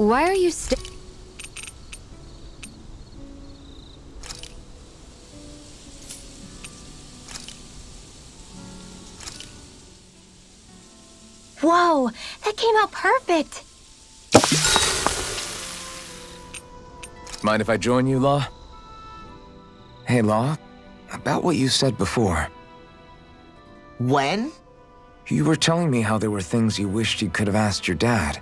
Why are you Whoa, that came out perfect. Mind if I join you, Law? Hey, Law, about what you said before. When? You were telling me how there were things you wished you could have asked your dad.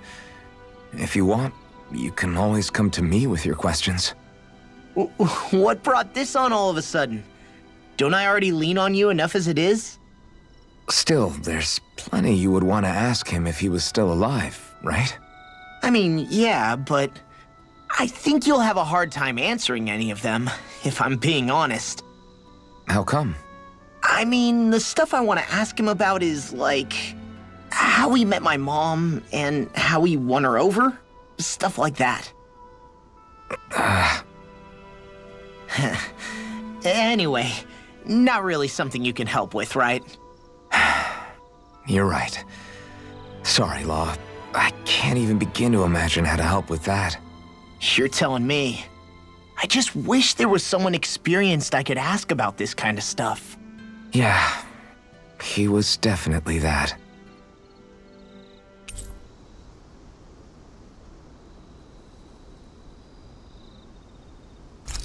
If you want, you can always come to me with your questions. What brought this on all of a sudden? Don't I already lean on you enough as it is? Still, there's plenty you would want to ask him if he was still alive, right? I mean, yeah, but I think you'll have a hard time answering any of them, if I'm being honest. How come? I mean, the stuff I want to ask him about is, like, how he met my mom and how he won her over. Stuff like that. Anyway, not really something you can help with, right? You're right. Sorry, Law. I can't even begin to imagine how to help with that. You're telling me. I just wish there was someone experienced I could ask about this kind of stuff. Yeah, he was definitely that.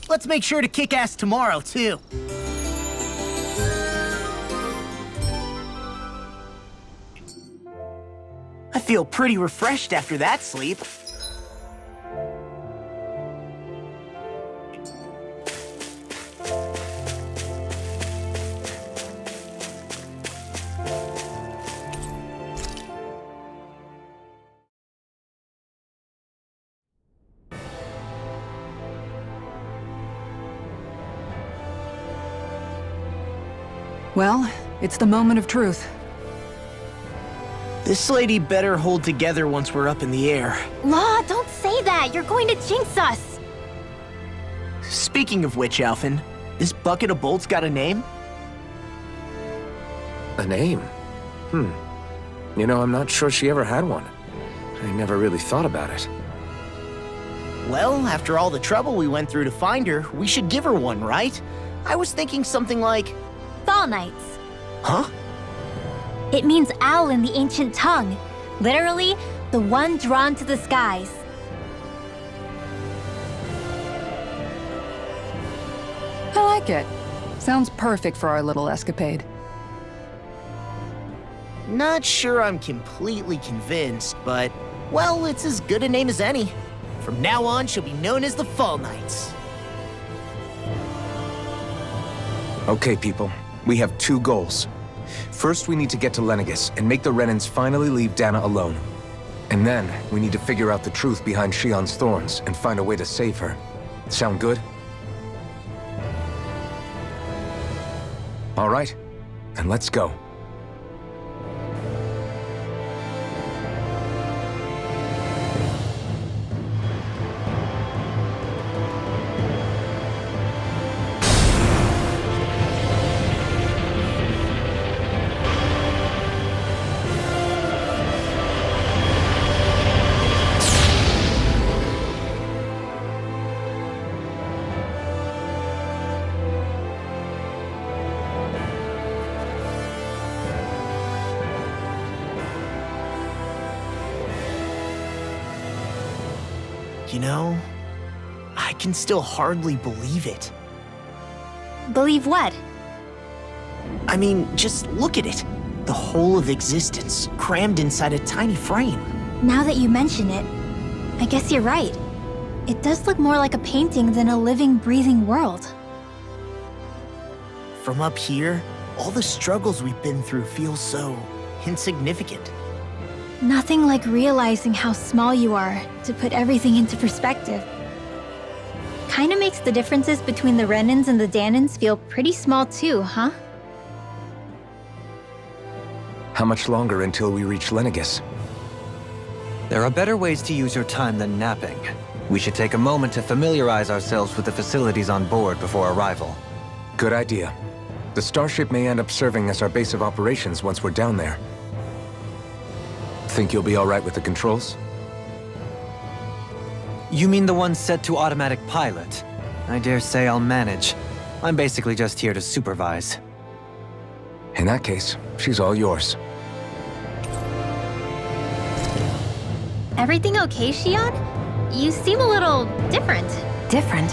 Let's make sure to kick ass tomorrow, too. I feel pretty refreshed after that sleep. Well, it's the moment of truth. This lady better hold together once we're up in the air. Law, don't say that. You're going to jinx us. Speaking of which, Alphen, this bucket of bolts got a name? A name? You know, I'm not sure she ever had one. I never really thought about it. Well, after all the trouble we went through to find her, we should give her one, right? I was thinking something like... Fall Knights. Huh? It means owl in the ancient tongue. Literally, the one drawn to the skies. I like it. Sounds perfect for our little escapade. Not sure I'm completely convinced, but, well, it's as good a name as any. From now on, she'll be known as the Fall Knights. Okay, people. We have two goals. First, we need to get to Lenegis and make the Renans finally leave Dana alone. And then, we need to figure out the truth behind Shion's thorns and find a way to save her. Sound good? All right, then let's go. You know, I can still hardly believe it. Believe what? I mean, just look at it. The whole of existence, crammed inside a tiny frame. Now that you mention it, I guess you're right. It does look more like a painting than a living, breathing world. From up here, all the struggles we've been through feel so insignificant. Nothing like realizing how small you are to put everything into perspective. Kinda makes the differences between the Renans and the Danans feel pretty small too, huh? How much longer until we reach Lenegis? There are better ways to use your time than napping. We should take a moment to familiarize ourselves with the facilities on board before arrival. Good idea. The starship may end up serving as our base of operations once we're down there. Think you'll be all right with the controls? You mean the one set to automatic pilot? I dare say I'll manage. I'm basically just here to supervise. In that case, she's all yours. Everything okay, Shion? You seem a little different. Different?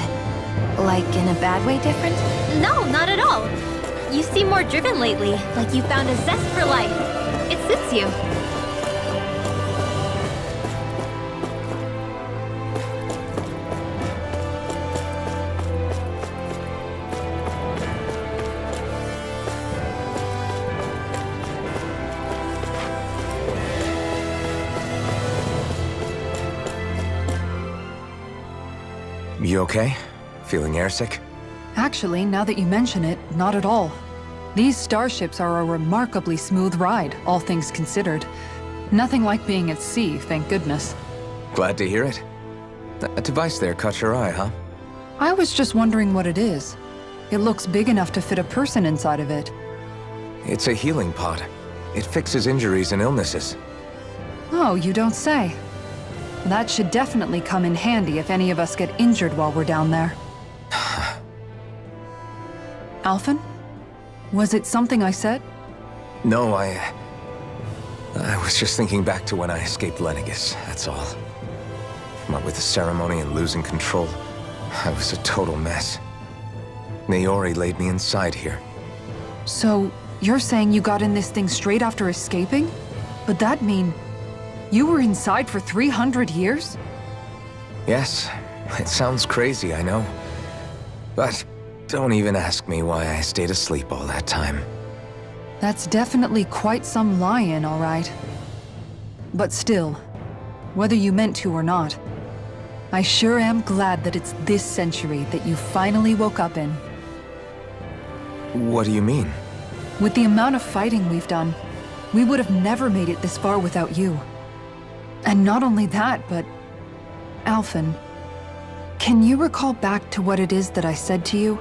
Like in a bad way different? No, not at all. You seem more driven lately, like you found a zest for life. It suits you. You okay? Feeling airsick? Actually, now that you mention it, not at all. These starships are a remarkably smooth ride, all things considered. Nothing like being at sea, thank goodness. Glad to hear it. That device there caught your eye, huh? I was just wondering what it is. It looks big enough to fit a person inside of it. It's a healing pod. It fixes injuries and illnesses. Oh, you don't say. That should definitely come in handy if any of us get injured while we're down there. Alphen? Was it something I said? No, I was just thinking back to when I escaped Lenegis, that's all. What with the ceremony and losing control, I was a total mess. Naori laid me inside here. So, you're saying you got in this thing straight after escaping? But that'd mean you were inside for 300 years? Yes, it sounds crazy, I know. But don't even ask me why I stayed asleep all that time. That's definitely quite some lie-in, all right. But still, whether you meant to or not, I sure am glad that it's this century that you finally woke up in. What do you mean? With the amount of fighting we've done, we would have never made it this far without you. And not only that, but... Alphen, can you recall back to what it is that I said to you?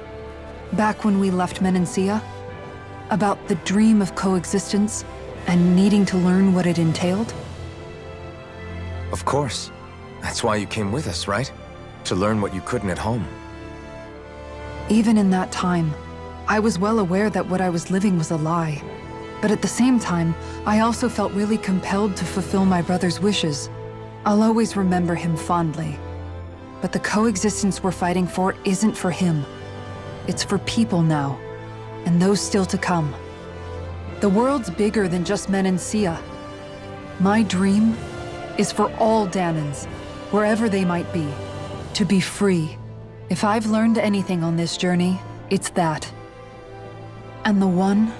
Back when we left Menancia? About the dream of coexistence, and needing to learn what it entailed? Of course. That's why you came with us, right? To learn what you couldn't at home. Even in that time, I was well aware that what I was living was a lie. But at the same time, I also felt really compelled to fulfill my brother's wishes. I'll always remember him fondly. But the coexistence we're fighting for isn't for him. It's for people now, and those still to come. The world's bigger than just Menancia. My dream is for all Danans, wherever they might be, to be free. If I've learned anything on this journey, it's that. And the one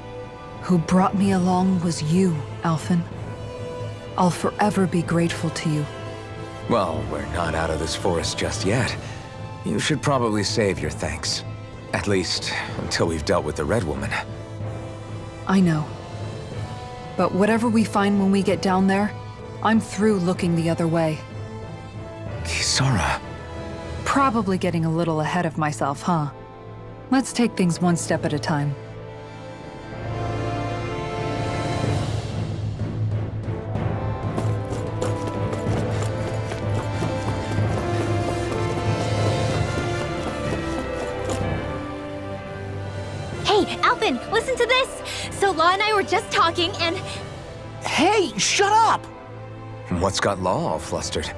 who brought me along was you, Alphen. I'll forever be grateful to you. Well, we're not out of this forest just yet. You should probably save your thanks. At least, until we've dealt with the Red Woman. I know. But whatever we find when we get down there, I'm through looking the other way. Kisara. Probably getting a little ahead of myself, huh? Let's take things one step at a time. Hey, Alphen, listen to this! So Law and I were just talking and... Hey, shut up! What's got Law all flustered?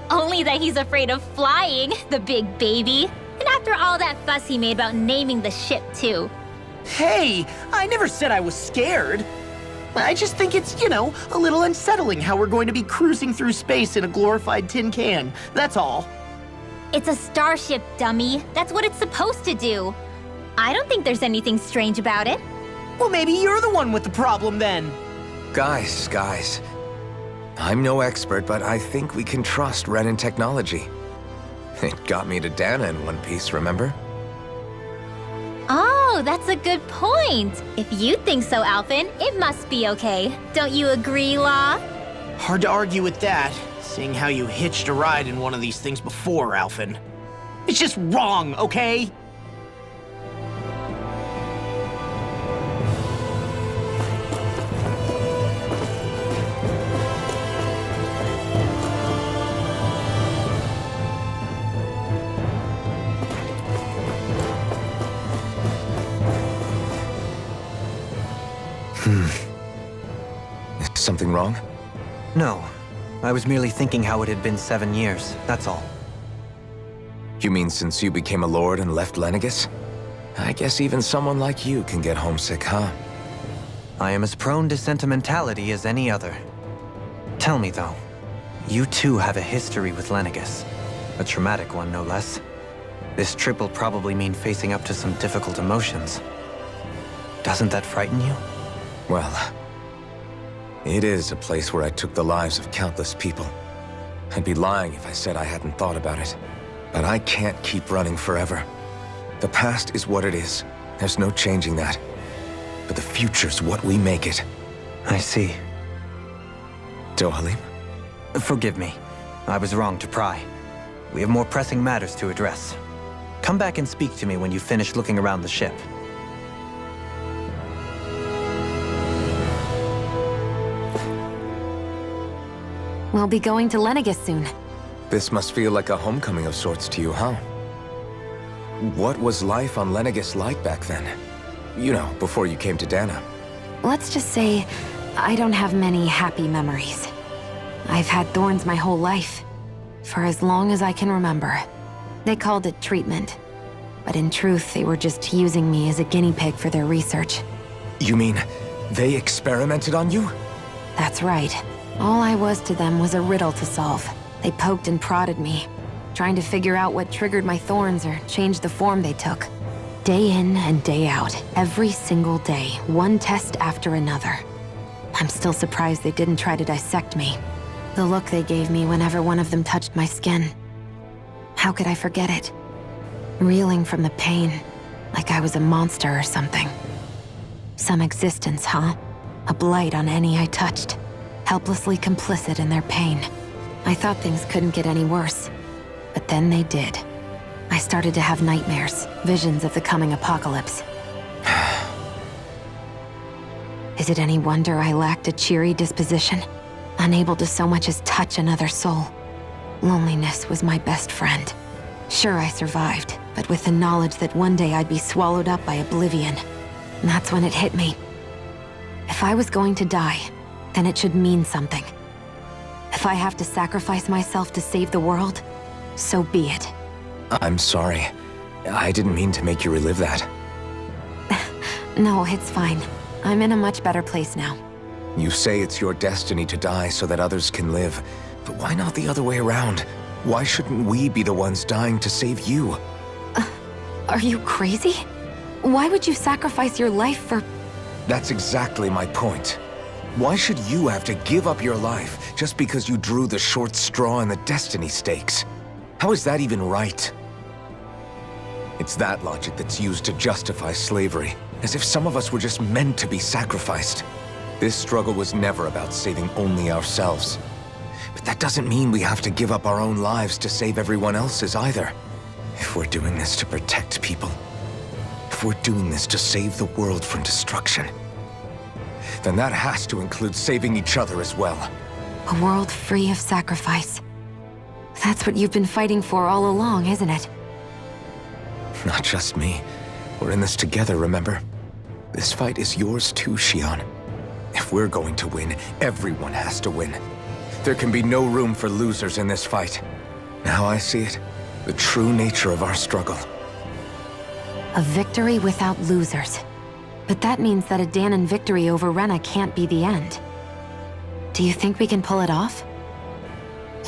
Only that he's afraid of flying, the big baby. And after all that fuss he made about naming the ship, too. Hey, I never said I was scared. I just think it's, a little unsettling how we're going to be cruising through space in a glorified tin can. That's all. It's a starship, dummy. That's what it's supposed to do. I don't think there's anything strange about it. Well, maybe you're the one with the problem then. Guys. I'm no expert, but I think we can trust Renin technology. It got me to Dana in one piece, remember? Oh, that's a good point. If you think so, Alphen, it must be okay. Don't you agree, Law? Hard to argue with that, seeing how you hitched a ride in one of these things before, Alphen. It's just wrong, okay? Something wrong? No. I was merely thinking how it had been 7 years, that's all. You mean since you became a lord and left Lenegis? I guess even someone like you can get homesick, huh? I am as prone to sentimentality as any other. Tell me, though, you too have a history with Lenegis. A traumatic one, no less. This trip will probably mean facing up to some difficult emotions. Doesn't that frighten you? Well, it is a place where I took the lives of countless people. I'd be lying if I said I hadn't thought about it. But I can't keep running forever. The past is what it is. There's no changing that. But the future's what we make it. I see. Dohalim? Forgive me. I was wrong to pry. We have more pressing matters to address. Come back and speak to me when you finish looking around the ship. We'll be going to Lenegis soon. This must feel like a homecoming of sorts to you, huh? What was life on Lenegis like back then? You know, before you came to Dana. Let's just say, I don't have many happy memories. I've had thorns my whole life, for as long as I can remember. They called it treatment, but in truth, they were just using me as a guinea pig for their research. You mean, they experimented on you? That's right. All I was to them was a riddle to solve. They poked and prodded me, trying to figure out what triggered my thorns or changed the form they took. Day in and day out, every single day, one test after another. I'm still surprised they didn't try to dissect me. The look they gave me whenever one of them touched my skin. How could I forget it? Reeling from the pain, like I was a monster or something. Some existence, huh? A blight on any I touched. Helplessly complicit in their pain. I thought things couldn't get any worse. But then they did. I started to have nightmares, visions of the coming apocalypse. Is it any wonder I lacked a cheery disposition? Unable to so much as touch another soul. Loneliness was my best friend. Sure, I survived, but with the knowledge that one day I'd be swallowed up by oblivion. And that's when it hit me. If I was going to die, then it should mean something. If I have to sacrifice myself to save the world, so be it. I'm sorry. I didn't mean to make you relive that. No, it's fine. I'm in a much better place now. You say it's your destiny to die so that others can live, but why not the other way around? Why shouldn't we be the ones dying to save you? Are you crazy? Why would you sacrifice your life for... That's exactly my point. Why should you have to give up your life just because you drew the short straw in the destiny stakes? How is that even right? It's that logic that's used to justify slavery, as if some of us were just meant to be sacrificed. This struggle was never about saving only ourselves. But that doesn't mean we have to give up our own lives to save everyone else's either. If we're doing this to protect people, if we're doing this to save the world from destruction, then that has to include saving each other as well. A world free of sacrifice. That's what you've been fighting for all along, isn't it? Not just me. We're in this together, remember? This fight is yours too, Xion. If we're going to win, everyone has to win. There can be no room for losers in this fight. Now I see it. The true nature of our struggle. A victory without losers. But that means that a Danon victory over Rena can't be the end. Do you think we can pull it off?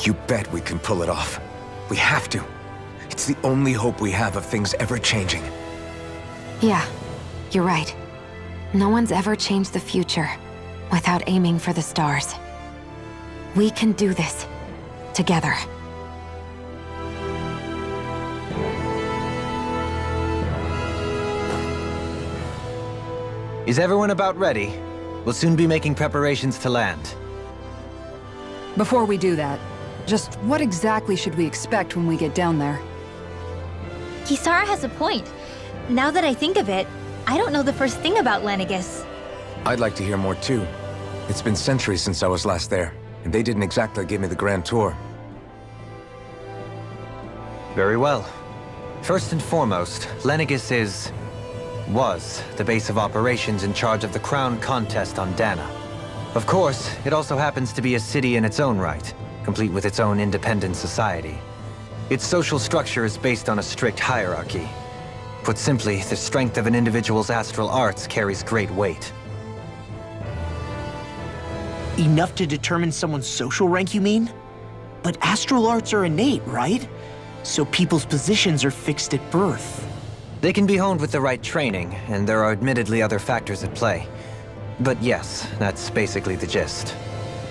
You bet we can pull it off. We have to. It's the only hope we have of things ever changing. Yeah, you're right. No one's ever changed the future without aiming for the stars. We can do this. Together. Is everyone about ready? We'll soon be making preparations to land. Before we do that, just what exactly should we expect when we get down there? Kisara has a point. Now that I think of it, I don't know the first thing about Lenegis. I'd like to hear more too. It's been centuries since I was last there, and they didn't exactly give me the grand tour. Very well. First and foremost, Lenegis was the base of operations in charge of the crown contest on Dana. Of course, it also happens to be a city in its own right, complete with its own independent society. Its social structure is based on a strict hierarchy. Put simply, the strength of an individual's astral arts carries great weight. Enough to determine someone's social rank, you mean? But astral arts are innate, right? So people's positions are fixed at birth. They can be honed with the right training, and there are admittedly other factors at play. But yes, that's basically the gist.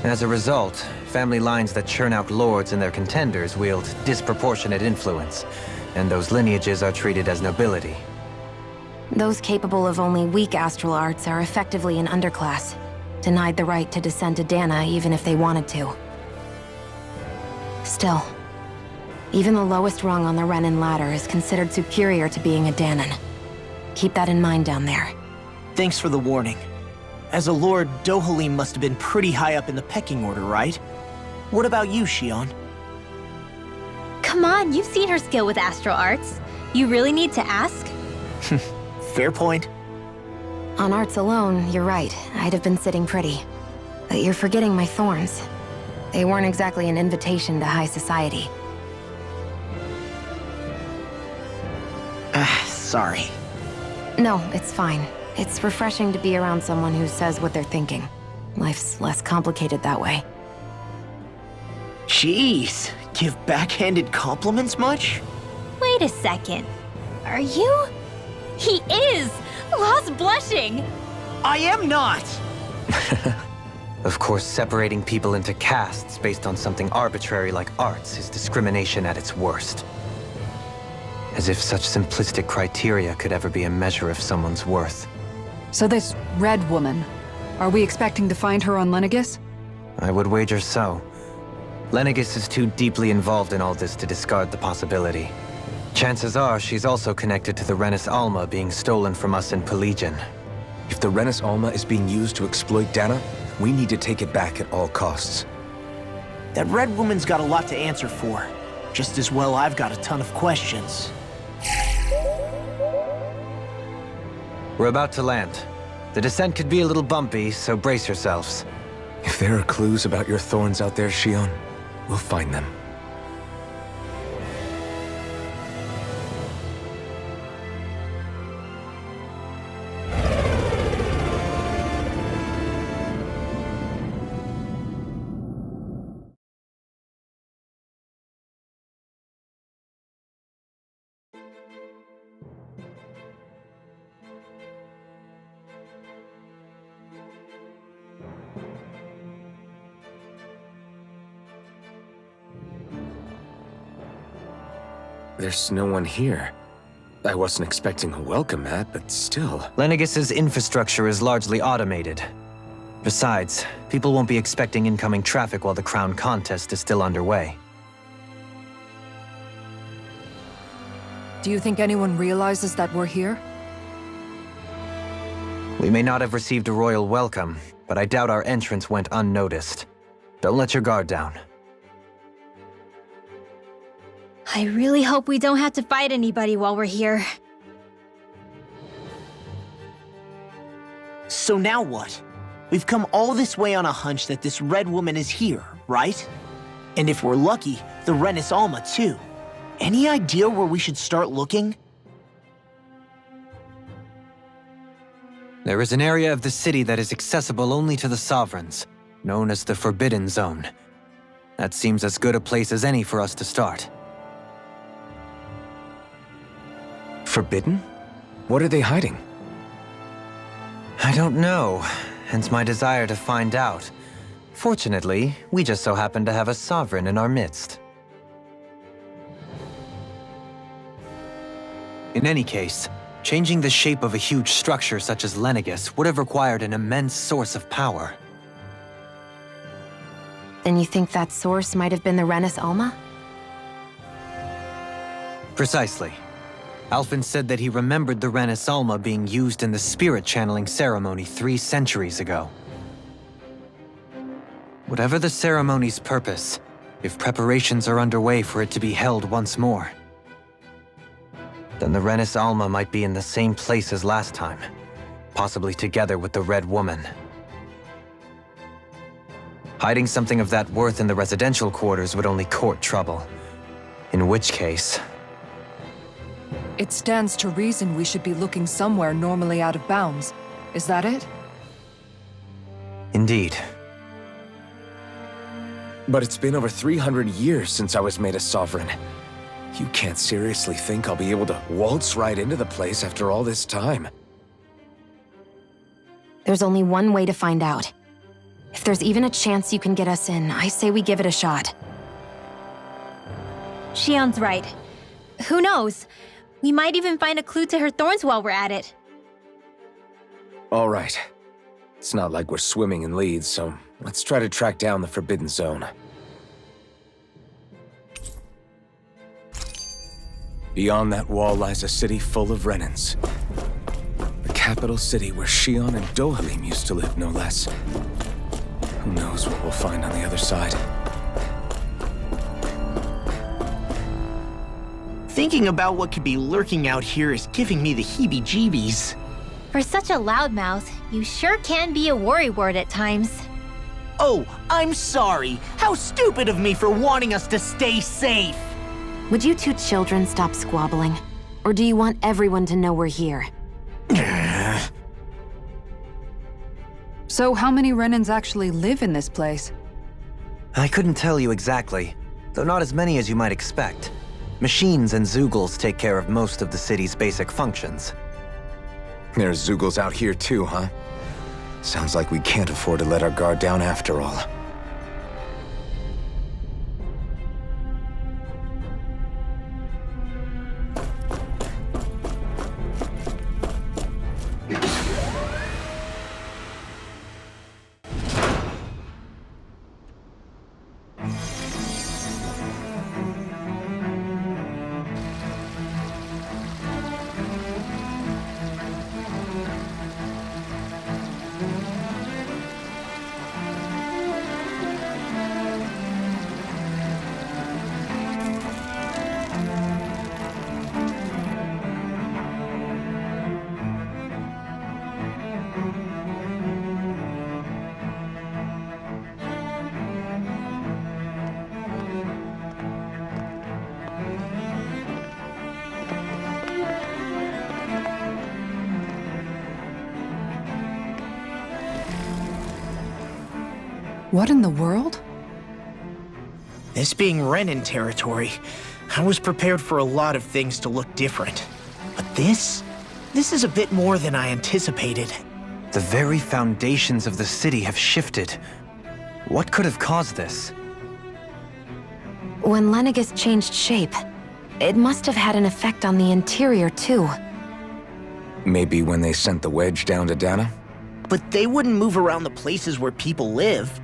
As a result, family lines that churn out lords and their contenders wield disproportionate influence, and those lineages are treated as nobility. Those capable of only weak astral arts are effectively an underclass, denied the right to descend to Dana even if they wanted to. Still, even the lowest rung on the Renin ladder is considered superior to being a Danon. Keep that in mind down there. Thanks for the warning. As a lord, Dohalim must have been pretty high up in the pecking order, right? What about you, Shion? Come on, you've seen her skill with astral arts. You really need to ask? Fair point. On arts alone, you're right. I'd have been sitting pretty. But you're forgetting my thorns. They weren't exactly an invitation to high society. Sorry. No, it's fine. It's refreshing to be around someone who says what they're thinking. Life's less complicated that way. Jeez, give backhanded compliments much? Wait a second. Are you? He is! Lost blushing! I am not! Of course, separating people into castes based on something arbitrary like arts is discrimination at its worst. As if such simplistic criteria could ever be a measure of someone's worth. So this red woman, are we expecting to find her on Lenegis? I would wager so. Lenegis is too deeply involved in all this to discard the possibility. Chances are she's also connected to the Renis Alma being stolen from us in Pelegion. If the Renis Alma is being used to exploit Dana, we need to take it back at all costs. That red woman's got a lot to answer for. Just as well I've got a ton of questions. We're about to land. The descent could be a little bumpy, so brace yourselves. If there are clues about your thorns out there, Shion, we'll find them. There's no one here. I wasn't expecting a welcome mat, but still. Lenegis's infrastructure is largely automated. Besides, people won't be expecting incoming traffic while the crown contest is still underway. Do you think anyone realizes that we're here? We may not have received a royal welcome, but I doubt our entrance went unnoticed. Don't let your guard down. I really hope we don't have to fight anybody while we're here. So now what? We've come all this way on a hunch that this red woman is here, right? And if we're lucky, the Renis Alma too. Any idea where we should start looking? There is an area of the city that is accessible only to the Sovereigns, known as the Forbidden Zone. That seems as good a place as any for us to start. Forbidden? What are they hiding? I don't know, hence my desire to find out. Fortunately, we just so happen to have a sovereign in our midst. In any case, changing the shape of a huge structure such as Lenegis would have required an immense source of power. Then you think that source might have been the Renis Alma? Precisely. Alphen said that he remembered the Renis Alma being used in the spirit channeling ceremony 3 centuries ago. Whatever the ceremony's purpose, if preparations are underway for it to be held once more, then the Renis Alma might be in the same place as last time, possibly together with the Red Woman. Hiding something of that worth in the residential quarters would only court trouble. In which case... It stands to reason we should be looking somewhere normally out of bounds. Is that it? Indeed. But it's been over 300 years since I was made a sovereign. You can't seriously think I'll be able to waltz right into the place after all this time. There's only one way to find out. If there's even a chance you can get us in, I say we give it a shot. Shion's right. Who knows? We might even find a clue to her thorns while we're at it. All right. It's not like we're swimming in leads, so let's try to track down the Forbidden Zone. Beyond that wall lies a city full of Renans. The capital city where Shion and Dohalim used to live, no less. Who knows what we'll find on the other side. Thinking about what could be lurking out here is giving me the heebie-jeebies. For such a loudmouth, you sure can be a worrywart at times. Oh, I'm sorry. How stupid of me for wanting us to stay safe. Would you two children stop squabbling? Or do you want everyone to know we're here? So how many Renans actually live in this place? I couldn't tell you exactly, though not as many as you might expect. Machines and Zeugles take care of most of the city's basic functions. There's Zeugles out here too, huh? Sounds like we can't afford to let our guard down after all. What in the world? This being Renan territory, I was prepared for a lot of things to look different. But this is a bit more than I anticipated. The very foundations of the city have shifted. What could have caused this? When Lenegis changed shape, it must have had an effect on the interior too. Maybe when they sent the wedge down to Dana? But they wouldn't move around the places where people live.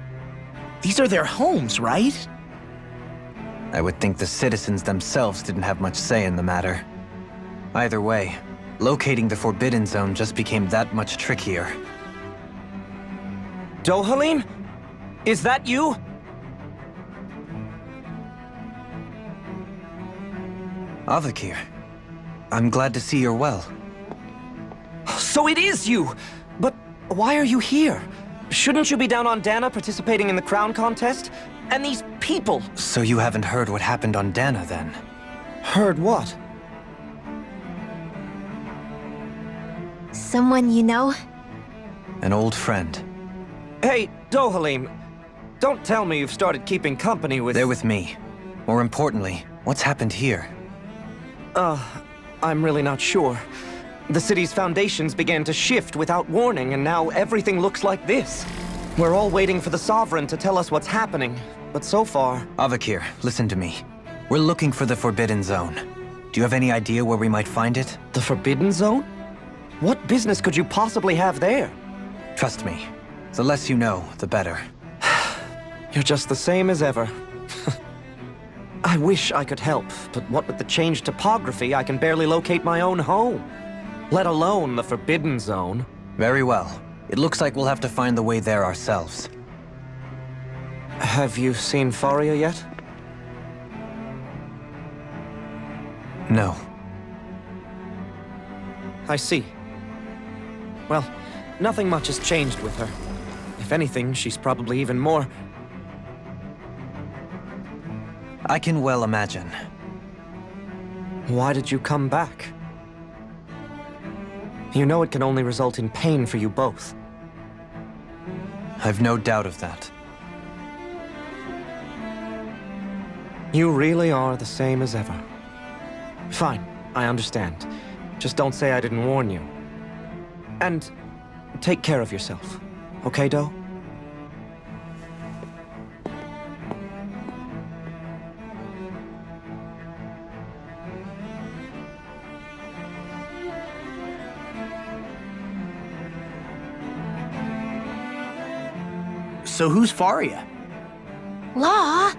These are their homes, right? I would think the citizens themselves didn't have much say in the matter. Either way, locating the Forbidden Zone just became that much trickier. Dohalim? Is that you? Avakir, I'm glad to see you're well. So it is you! But why are you here? Shouldn't you be down on Dana participating in the crown contest? And these people! So you haven't heard what happened on Dana, then? Heard what? Someone you know? An old friend. Hey, Dohalim, don't tell me you've started keeping company with... They're with me. More importantly, what's happened here? I'm really not sure. The city's foundations began to shift without warning, and now everything looks like this. We're all waiting for the Sovereign to tell us what's happening, but so far... Avakir, listen to me. We're looking for the Forbidden Zone. Do you have any idea where we might find it? The Forbidden Zone? What business could you possibly have there? Trust me. The less you know, the better. You're just the same as ever. I wish I could help, but what with the changed topography, I can barely locate my own home. Let alone the Forbidden Zone. Very well. It looks like we'll have to find the way there ourselves. Have you seen Faria yet? No. I see. Well, nothing much has changed with her. If anything, she's probably even more I can well imagine. Why did you come back? You know it can only result in pain for you both. I've no doubt of that. You really are the same as ever. Fine, I understand. Just don't say I didn't warn you. And take care of yourself, okay, Doe? So who's Faria? Law?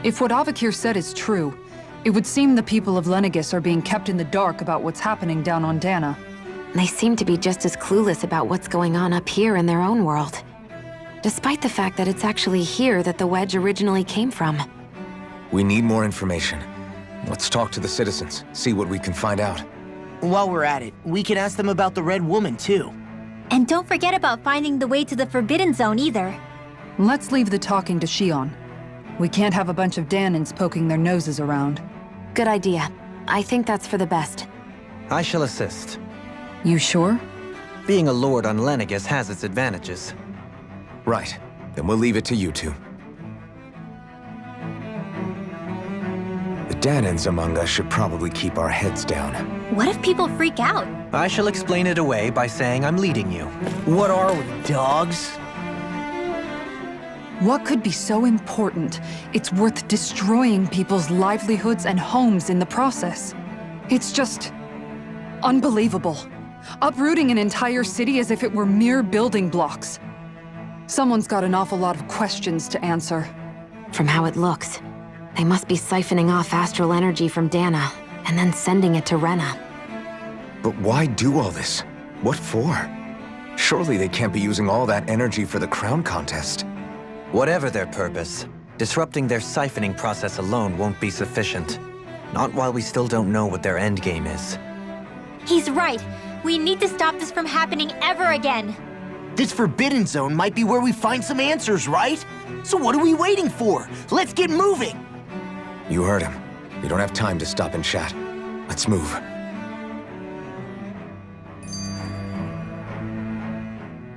If what Avakir said is true, it would seem the people of Lenegis are being kept in the dark about what's happening down on Dana. They seem to be just as clueless about what's going on up here in their own world. Despite the fact that it's actually here that the wedge originally came from. We need more information. Let's talk to the citizens, see what we can find out. While we're at it, we can ask them about the Red Woman, too. And don't forget about finding the way to the Forbidden Zone either. Let's leave the talking to Shion. We can't have a bunch of Danans poking their noses around. Good idea. I think that's for the best. I shall assist. You sure? Being a lord on Lenegis has its advantages. Right. Then we'll leave it to you two. The Danans among us should probably keep our heads down. What if people freak out? I shall explain it away by saying I'm leading you. What are we, dogs? What could be so important? It's worth destroying people's livelihoods and homes in the process. It's just unbelievable. Uprooting an entire city as if it were mere building blocks. Someone's got an awful lot of questions to answer. From how it looks, they must be siphoning off astral energy from Dana, and then sending it to Rena. But why do all this? What for? Surely they can't be using all that energy for the crown contest. Whatever their purpose, disrupting their siphoning process alone won't be sufficient. Not while we still don't know what their endgame is. He's right. We need to stop this from happening ever again. This Forbidden Zone might be where we find some answers, right? So what are we waiting for? Let's get moving! You heard him. We don't have time to stop and chat. Let's move.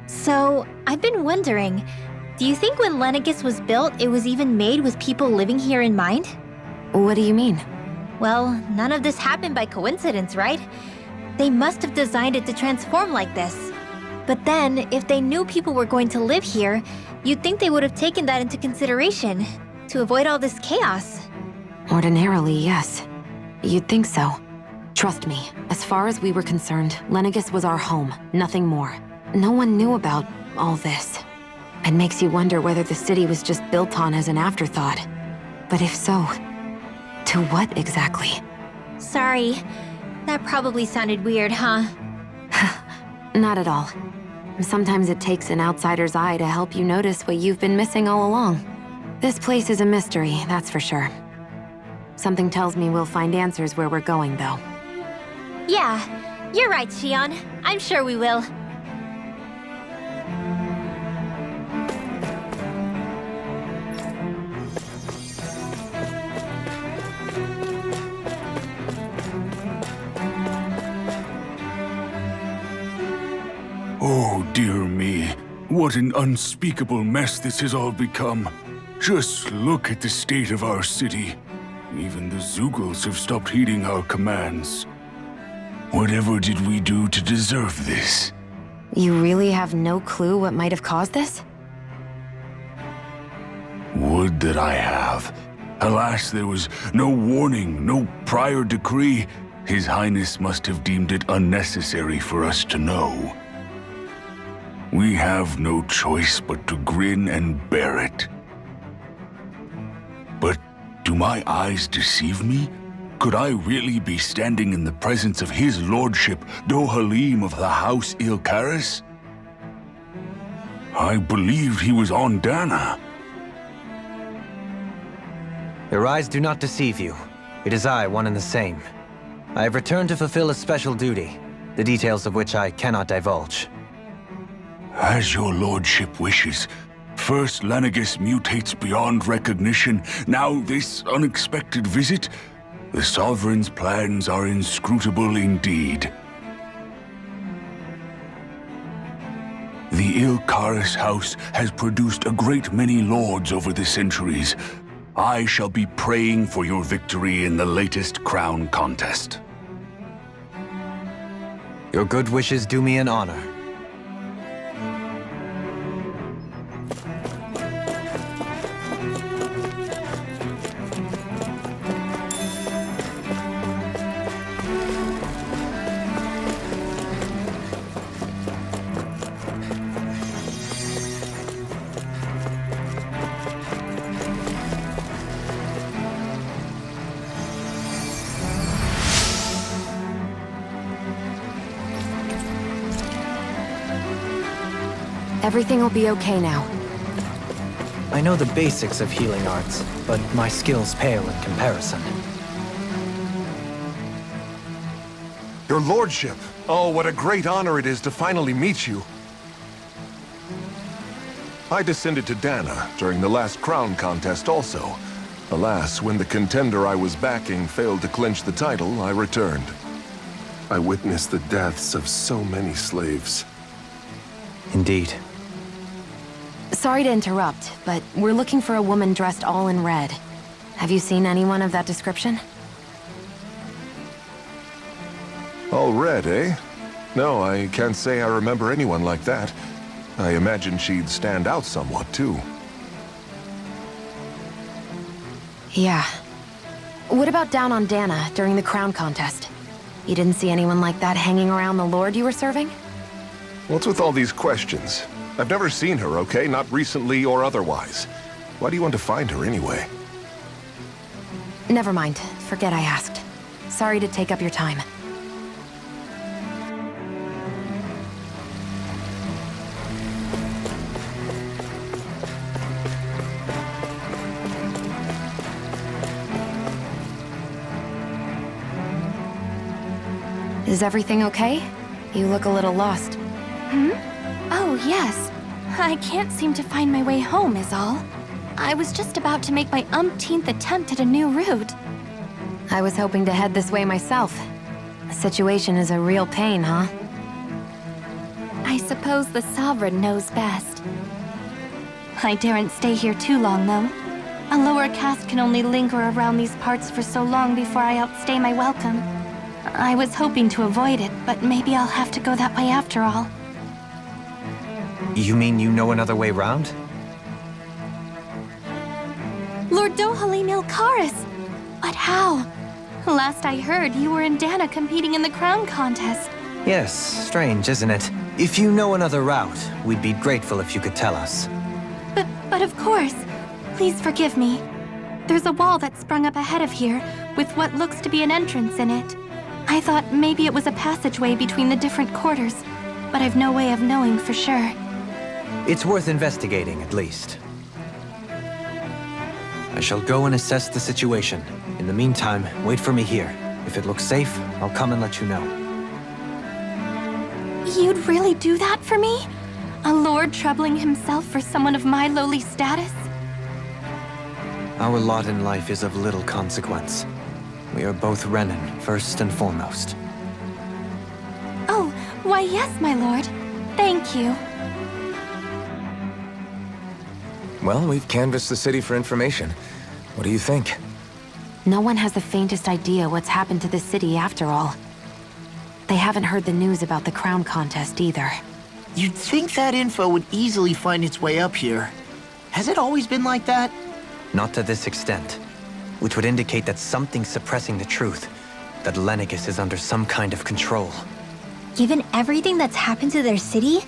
So, I've been wondering, do you think when Lenegis was built, it was even made with people living here in mind? What do you mean? Well, none of this happened by coincidence, right? They must have designed it to transform like this. But then, if they knew people were going to live here, you'd think they would have taken that into consideration, to avoid all this chaos. Ordinarily, yes. You'd think so. Trust me, as far as we were concerned, Lenegis was our home, nothing more. No one knew about all this. It makes you wonder whether the city was just built on as an afterthought. But if so, to what exactly? Sorry, that probably sounded weird, huh? Not at all. Sometimes it takes an outsider's eye to help you notice what you've been missing all along. This place is a mystery, that's for sure. Something tells me we'll find answers where we're going, though. Yeah, you're right, Shion. I'm sure we will. Oh, dear me. What an unspeakable mess this has all become. Just look at the state of our city. Even the Zeugles have stopped heeding our commands. Whatever did we do to deserve this? You really have no clue what might have caused this? Would that I have. Alas, there was no warning, no prior decree. His Highness must have deemed it unnecessary for us to know. We have no choice but to grin and bear it. But do my eyes deceive me? Could I really be standing in the presence of his lordship, Dohalim of the House Ilkaris? I believed he was on Dana. Your eyes do not deceive you. It is I, one and the same. I have returned to fulfill a special duty, the details of which I cannot divulge. As your lordship wishes. First Lenegis mutates beyond recognition, now this unexpected visit. The Sovereign's plans are inscrutable indeed. The Ilkaris house has produced a great many lords over the centuries. I shall be praying for your victory in the latest crown contest. Your good wishes do me an honor. Everything will be okay now. I know the basics of healing arts, but my skills pale in comparison. Your lordship! Oh, what a great honor it is to finally meet you. I descended to Dana during the last crown contest also. Alas, when the contender I was backing failed to clinch the title, I returned. I witnessed the deaths of so many slaves. Indeed. Sorry to interrupt, but we're looking for a woman dressed all in red. Have you seen anyone of that description? All red, eh? No, I can't say I remember anyone like that. I imagine she'd stand out somewhat, too. Yeah. What about down on Dana during the crown contest? You didn't see anyone like that hanging around the lord you were serving? What's with all these questions? I've never seen her, okay? Not recently or otherwise. Why do you want to find her anyway? Never mind. Forget I asked. Sorry to take up your time. Is everything okay? You look a little lost. Oh, yes. I can't seem to find my way home, is all. I was just about to make my umpteenth attempt at a new route. I was hoping to head this way myself. The situation is a real pain, huh? I suppose the Sovereign knows best. I daren't stay here too long, though. A lower caste can only linger around these parts for so long before I outstay my welcome. I was hoping to avoid it, but maybe I'll have to go that way after all. You mean you know another way round? Lord Dohalim Ilkaris! But how? Last I heard, you were in Dana competing in the crown contest. Yes, strange, isn't it? If you know another route, we'd be grateful if you could tell us. But of course. Please forgive me. There's a wall that sprung up ahead of here, with what looks to be an entrance in it. I thought maybe it was a passageway between the different quarters, but I've no way of knowing for sure. It's worth investigating, at least. I shall go and assess the situation. In the meantime, wait for me here. If it looks safe, I'll come and let you know. You'd really do that for me? A lord troubling himself for someone of my lowly status? Our lot in life is of little consequence. We are both Renin, first and foremost. Oh, why yes, my lord. Thank you. Well, we've canvassed the city for information. What do you think? No one has the faintest idea what's happened to the city after all. They haven't heard the news about the crown contest either. You'd think that info would easily find its way up here. Has it always been like that? Not to this extent. Which would indicate that something's suppressing the truth. That Lenegis is under some kind of control. Given everything that's happened to their city,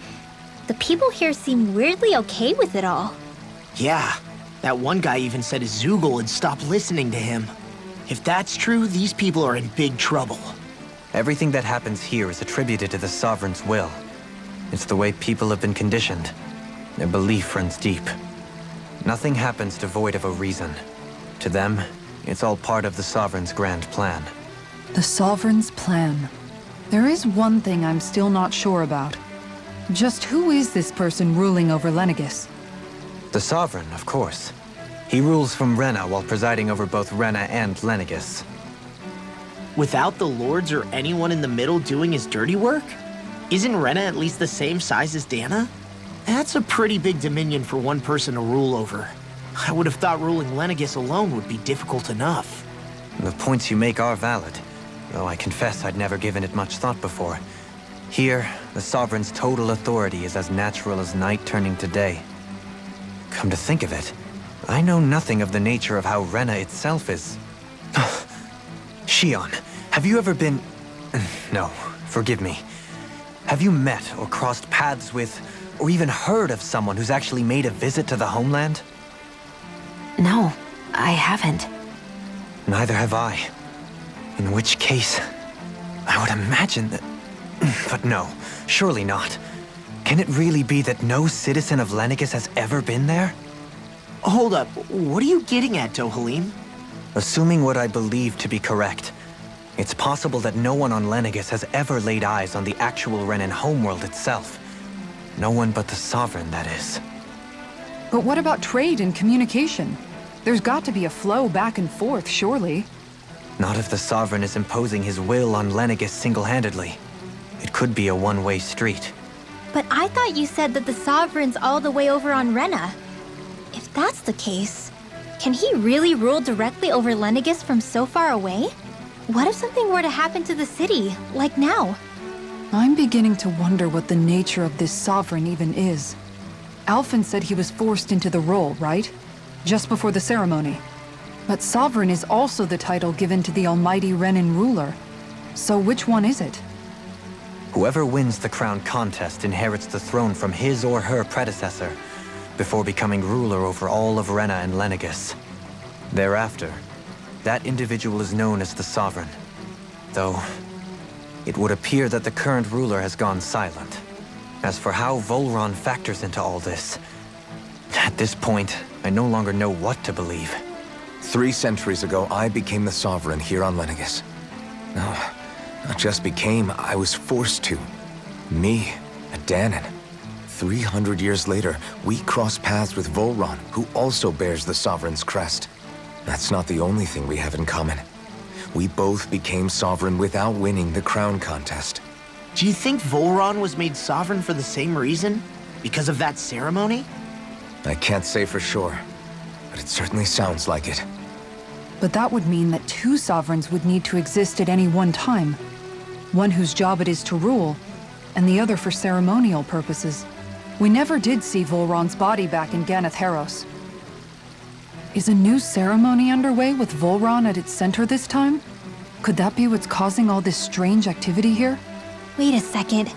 the people here seem weirdly okay with it all. Yeah, that one guy even said his Zoogle had stopped listening to him. If that's true, these people are in big trouble. Everything that happens here is attributed to the Sovereign's will. It's the way people have been conditioned. Their belief runs deep. Nothing happens devoid of a reason. To them, it's all part of the Sovereign's grand plan. The Sovereign's plan. There is one thing I'm still not sure about. Just who is this person ruling over Lenegis? The Sovereign, of course. He rules from Rena while presiding over both Rena and Lenegis. Without the lords or anyone in the middle doing his dirty work? Isn't Rena at least the same size as Dana? That's a pretty big dominion for one person to rule over. I would have thought ruling Lenegis alone would be difficult enough. The points you make are valid, though I confess I'd never given it much thought before. Here, the Sovereign's total authority is as natural as night turning to day. Come to think of it, I know nothing of the nature of how Rena itself is. Shion, have you ever been... No, forgive me. Have you met or crossed paths with, or even heard of someone who's actually made a visit to the homeland? No, I haven't. Neither have I. In which case, I would imagine that... But no, surely not. Can it really be that no citizen of Lenegis has ever been there? Hold up, what are you getting at, Dohalim? Assuming what I believe to be correct, it's possible that no one on Lenegis has ever laid eyes on the actual Renan homeworld itself. No one but the Sovereign, that is. But what about trade and communication? There's got to be a flow back and forth, surely. Not if the Sovereign is imposing his will on Lenegis single-handedly. It could be a one-way street. But I thought you said that the Sovereign's all the way over on Rena. If that's the case, can he really rule directly over Lenegis from so far away? What if something were to happen to the city, like now? I'm beginning to wonder what the nature of this Sovereign even is. Alphen said he was forced into the role, right? Just before the ceremony. But Sovereign is also the title given to the almighty Renan ruler. So which one is it? Whoever wins the crown contest inherits the throne from his or her predecessor, before becoming ruler over all of Rena and Lenegis. Thereafter, that individual is known as the Sovereign. Though, it would appear that the current ruler has gone silent. As for how Volron factors into all this, at this point, I no longer know what to believe. 3 centuries ago, I became the Sovereign here on Lenegis. No, not just became, I was forced to. Me, a Danon. 300 years later, we cross paths with Volron, who also bears the Sovereign's crest. That's not the only thing we have in common. We both became Sovereign without winning the crown contest. Do you think Volron was made sovereign for the same reason? Because of that ceremony? I can't say for sure, but it certainly sounds like it. But that would mean that 2 Sovereigns would need to exist at any one time. One whose job it is to rule, and the other for ceremonial purposes. We never did see Volron's body back in Ganath Haros. Is a new ceremony underway with Volron at its center this time? Could that be what's causing all this strange activity here? Wait a second.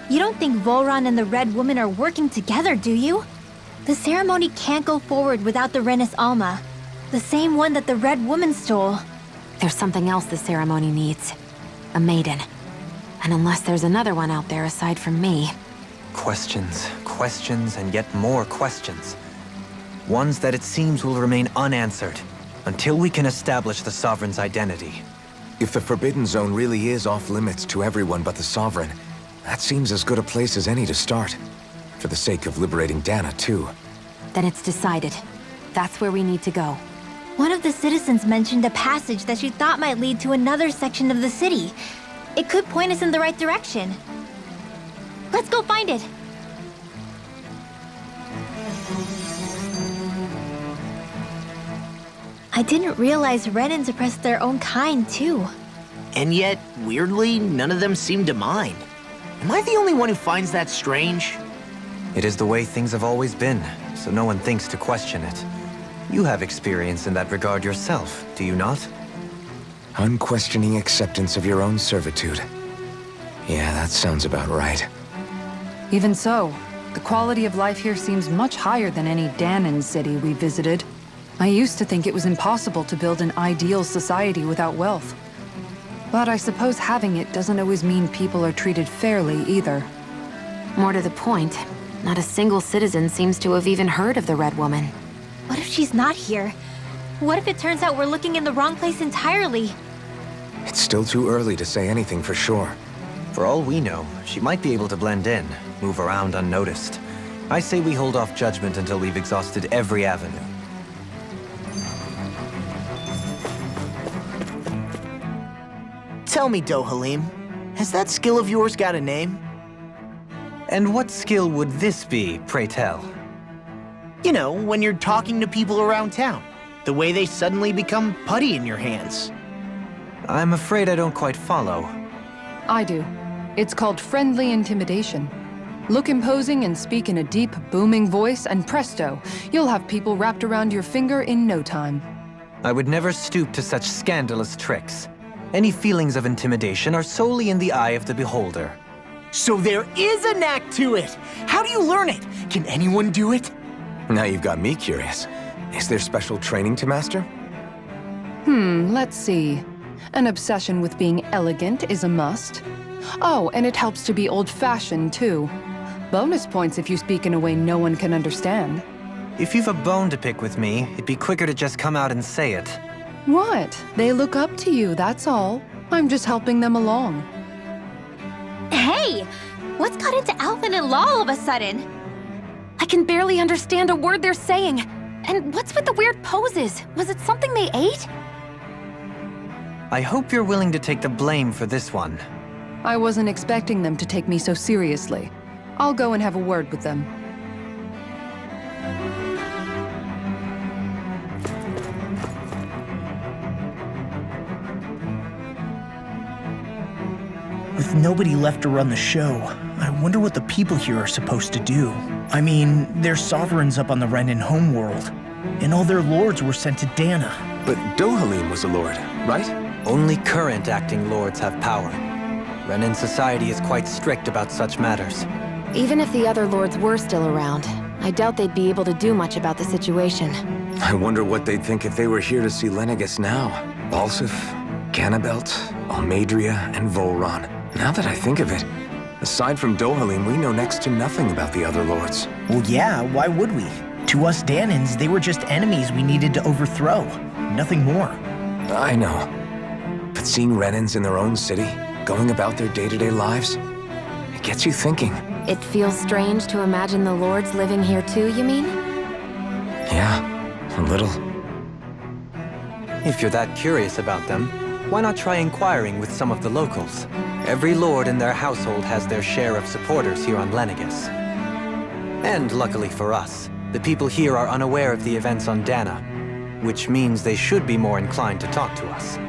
You don't think Volron and the Red Woman are working together, do you? The ceremony can't go forward without the Renis Alma. The same one that the Red Woman stole. There's something else the ceremony needs. A maiden. And unless there's another one out there aside from me... Questions, questions, and yet more questions. Ones that it seems will remain unanswered, until we can establish the Sovereign's identity. If the Forbidden Zone really is off-limits to everyone but the Sovereign, that seems as good a place as any to start. For the sake of liberating Dana, too. Then it's decided. That's where we need to go. One of the citizens mentioned a passage that she thought might lead to another section of the city. It could point us in the right direction. Let's go find it! I didn't realize Renans oppressed their own kind, too. And yet, weirdly, none of them seem to mind. Am I the only one who finds that strange? It is the way things have always been, so no one thinks to question it. You have experience in that regard yourself, do you not? Unquestioning acceptance of your own servitude. Yeah, that sounds about right. Even so, the quality of life here seems much higher than any Danon city we visited. I used to think it was impossible to build an ideal society without wealth. But I suppose having it doesn't always mean people are treated fairly either. More to the point, not a single citizen seems to have even heard of the Red Woman. What if she's not here? What if it turns out we're looking in the wrong place entirely? It's still too early to say anything for sure. For all we know, she might be able to blend in, move around unnoticed. I say we hold off judgment until we've exhausted every avenue. Tell me, Dohalim, has that skill of yours got a name? And what skill would this be, pray tell? You know, when you're talking to people around town. The way they suddenly become putty in your hands. I'm afraid I don't quite follow. I do. It's called friendly intimidation. Look imposing and speak in a deep, booming voice, and presto, you'll have people wrapped around your finger in no time. I would never stoop to such scandalous tricks. Any feelings of intimidation are solely in the eye of the beholder. So there is a knack to it! How do you learn it? Can anyone do it? Now you've got me curious. Is there special training to master? Let's see. An obsession with being elegant is a must. Oh, and it helps to be old-fashioned, too. Bonus points if you speak in a way no one can understand. If you've a bone to pick with me, it'd be quicker to just come out and say it. What? They look up to you, that's all. I'm just helping them along. Hey! What's got into Alvin and Law all of a sudden? I can barely understand a word they're saying. And what's with the weird poses? Was it something they ate? I hope you're willing to take the blame for this one. I wasn't expecting them to take me so seriously. I'll go and have a word with them. With nobody left to run the show, I wonder what the people here are supposed to do. I mean, they're sovereigns up on the Renan homeworld, and all their lords were sent to Dana. But Dohalim was a lord, right? Only current acting lords have power. Renan society is quite strict about such matters. Even if the other lords were still around, I doubt they'd be able to do much about the situation. I wonder what they'd think if they were here to see Lenegis now. Balsif, Ganabelt, Almadria, and Volron. Now that I think of it, aside from Dohalim, we know next to nothing about the other lords. Well, yeah, why would we? To us Danans, they were just enemies we needed to overthrow. Nothing more. I know. But seeing Renans in their own city, going about their day-to-day lives, it gets you thinking. It feels strange to imagine the lords living here too, you mean? Yeah, a little. If you're that curious about them, why not try inquiring with some of the locals? Every lord in their household has their share of supporters here on Lenegis. And luckily for us, the people here are unaware of the events on Dana, which means they should be more inclined to talk to us.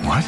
What?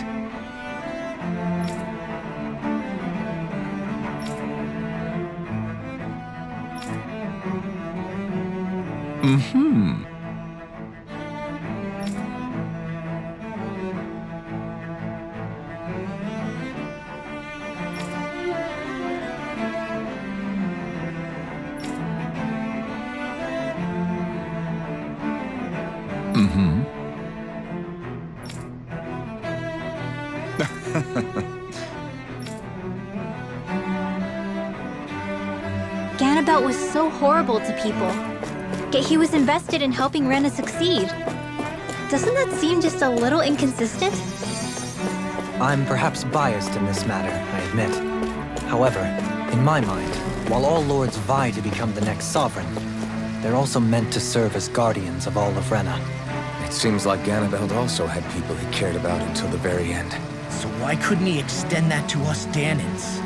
Ganabelt was so horrible to people. Yet he was invested in helping Rena succeed. Doesn't that seem just a little inconsistent? I'm perhaps biased in this matter, I admit. However, in my mind, while all lords vie to become the next sovereign, they're also meant to serve as guardians of all of Rena. It seems like Ganabelt also had people he cared about until the very end. So why couldn't he extend that to us Danans?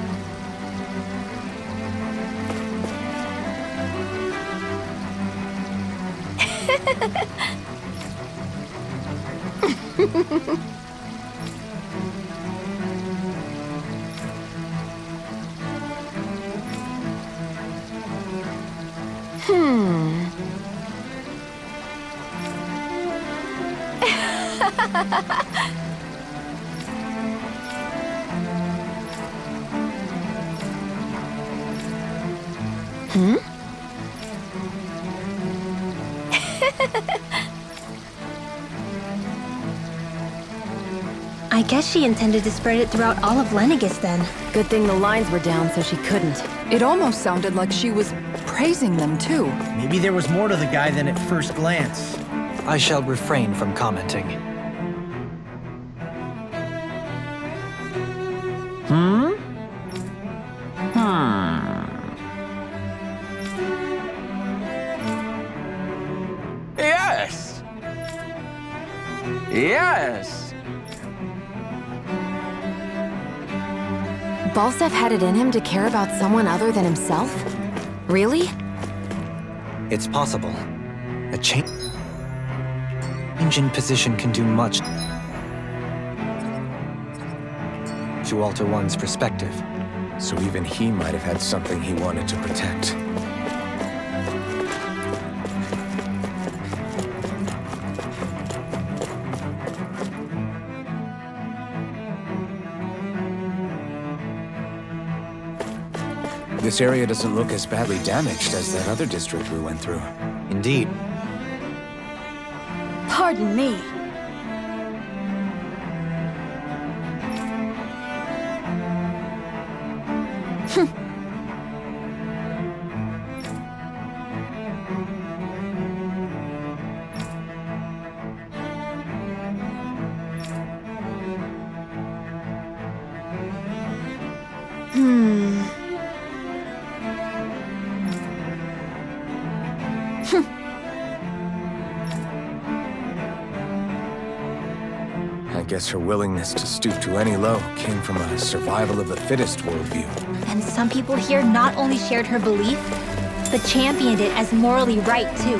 I guess she intended to spread it throughout all of Lenegis then. Good thing the lines were down so she couldn't. It almost sounded like she was praising them too. Maybe there was more to the guy than at first glance. I shall refrain from commenting. Yes! Yes! Balsef had it in him to care about someone other than himself? Really? It's possible. A change in position can do much to alter one's perspective. So even he might have had something he wanted to protect. This area doesn't look as badly damaged as that other district we went through. Indeed. Pardon me. I guess her willingness to stoop to any low came from a survival of the fittest worldview. And some people here not only shared her belief, but championed it as morally right too.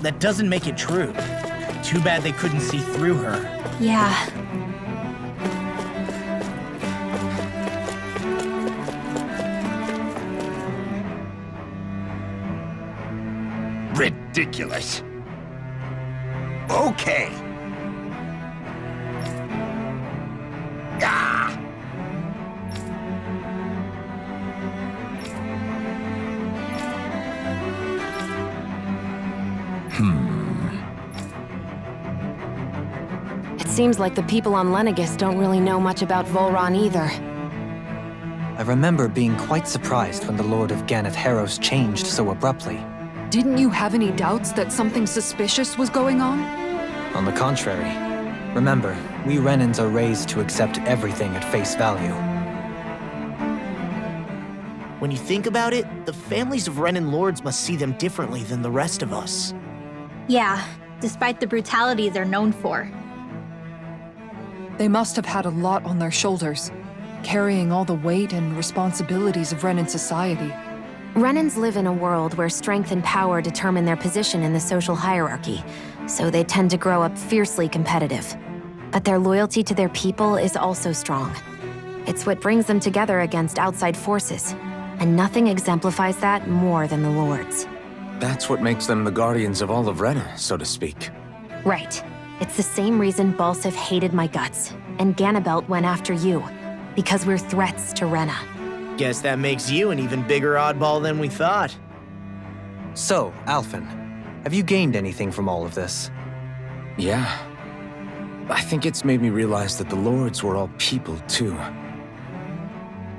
That doesn't make it true. Too bad they couldn't see through her. Yeah. Ridiculous. Okay. Ah! It seems like the people on Lenegis don't really know much about Volron either. I remember being quite surprised when the Lord of Ganeth Haros changed so abruptly. Didn't you have any doubts that something suspicious was going on? On the contrary. Remember, we Renans are raised to accept everything at face value. When you think about it, the families of Renan lords must see them differently than the rest of us. Yeah, despite the brutality they're known for. They must have had a lot on their shoulders, carrying all the weight and responsibilities of Renan society. Renans live in a world where strength and power determine their position in the social hierarchy, so they tend to grow up fiercely competitive. But their loyalty to their people is also strong. It's what brings them together against outside forces, and nothing exemplifies that more than the Lords. That's what makes them the guardians of all of Rena, so to speak. Right. It's the same reason Balsef hated my guts, and Ganabelt went after you, because we're threats to Rena. Guess that makes you an even bigger oddball than we thought. So, Alphen, have you gained anything from all of this? Yeah. I think it's made me realize that the Lords were all people, too.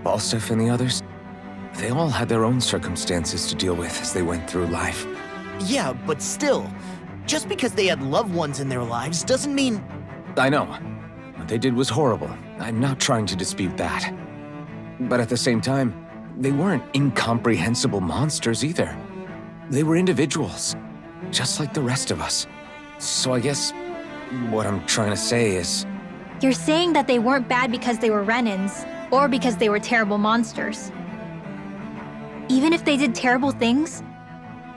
Balsef and the others, they all had their own circumstances to deal with as they went through life. Yeah, but still, just because they had loved ones in their lives doesn't mean... I know. What they did was horrible. I'm not trying to dispute that. But at the same time, they weren't incomprehensible monsters either. They were individuals, just like the rest of us. So I guess what I'm trying to say is... You're saying that they weren't bad because they were Renans, or because they were terrible monsters. Even if they did terrible things,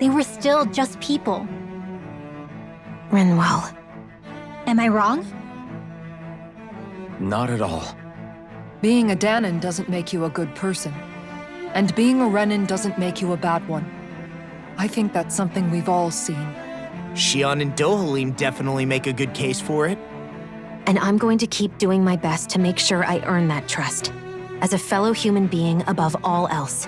they were still just people. Rinwell. Am I wrong? Not at all. Being a Danan doesn't make you a good person. And being a Renan doesn't make you a bad one. I think that's something we've all seen. Shion and Dohalim definitely make a good case for it. And I'm going to keep doing my best to make sure I earn that trust. As a fellow human being above all else.